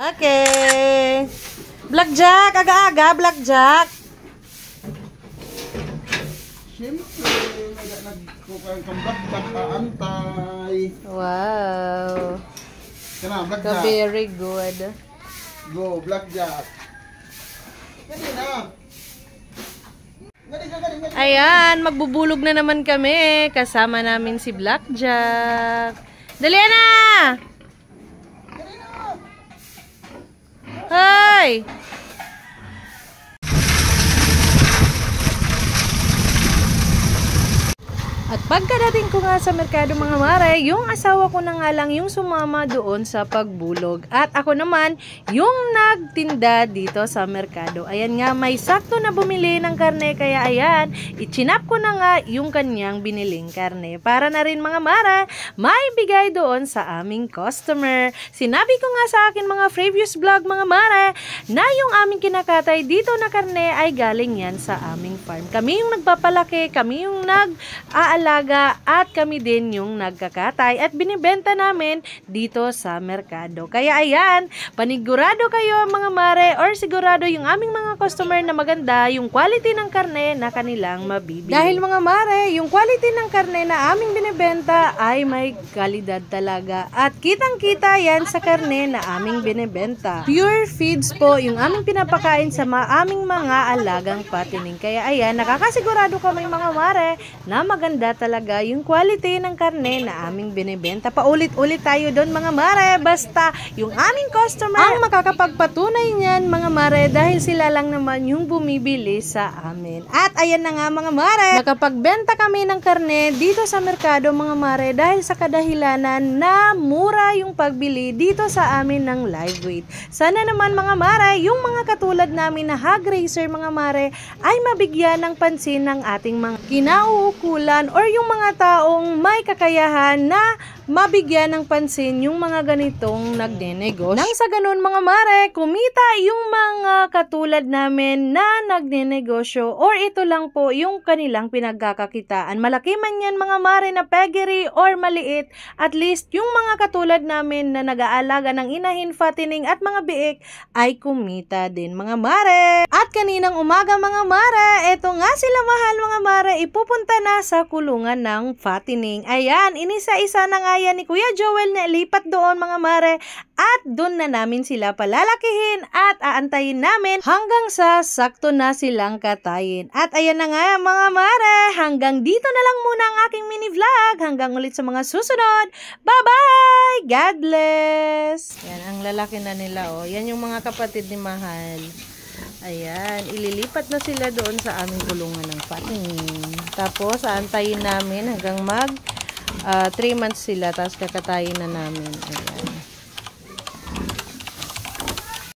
Okay. Blackjack, aga-aga, Blackjack. Siyempre, nagkukang-blackjack antay. Wow. Kana, Blackjack. Very good. Go, Blackjack. Ganina. Ayan, magbubulog na naman kami. Kasama namin si Blackjack. Dali na! Hoy! At pagkadating ko nga sa merkado mga mare, yung asawa ko na nga lang yung sumama doon sa pagbulog. At ako naman yung nagtinda dito sa merkado. Ayan nga, may sakto na bumili ng karne. Kaya ayan, itchinap ko na nga yung kanyang biniling karne. Para na rin mga mare, may bigay doon sa aming customer. Sinabi ko nga sa akin mga previous vlog mga mare, na yung aming kinakatay dito na karne ay galing yan sa aming farm. Kami yung nagpapalaki, kami yung nag-aalaga at kami din yung nagkakatay at binibenta namin dito sa merkado. Kaya ayan, panigurado kayo mga mare or sigurado yung aming mga customer na maganda yung quality ng karne na kanilang mabibili. Dahil mga mare, yung quality ng karne na aming binibenta ay may kalidad talaga at kitang-kita yan sa karne na aming binibenta. Pure feeds po yung aming pinapakain sa aming mga alagang patining. Kaya ayan, nakakasigurado kami mga mare na maganda talaga yung quality ng karne na aming binibenta. Paulit-ulit tayo doon mga mare. Basta yung aming customer ang makakapagpatunay niyan mga mare dahil sila lang naman yung bumibili sa amin. At ayan na nga mga mare, nakapagbenta kami ng karne dito sa merkado mga mare dahil sa kadahilanan na mura yung pagbili dito sa amin ng live weight. Sana naman mga mare, yung mga katulad namin na hog raiser mga mare ay mabigyan ng pansin ng ating mga kinauukulan or yung mga taong may kakayahan na mabigyan ng pansin yung mga ganitong nagnenegosyo. Nang sa ganun mga mare, kumita yung mga katulad namin na nagnenegosyo or ito lang po yung kanilang pinagkakakitaan. Malaki man yan mga mare na peggery or maliit, at least yung mga katulad namin na nag-aalaga ng inahin, fattening at mga biik ay kumita din mga mare. At kaninang umaga mga mare, eto nga sila mahal mga mare, ipupunta na sa kulungan ng fattening. Ayan, inisa-isa na nga yan ni Kuya Joel na lipat doon mga mare at doon na namin sila palalakihin at aantayin namin hanggang sa sakto na silang katayin. At ayan na nga mga mare, hanggang dito na lang muna ang aking mini vlog. Hanggang ulit sa mga susunod. Bye-bye! God bless! Yan, ang lalaki na nila oh. Yan yung mga kapatid ni Mahal. Ayan, ililipat na sila doon sa aming kulungan ng fattening. Tapos, aantayin namin hanggang 3 months sila, tapos kakatayin na namin. Ayan.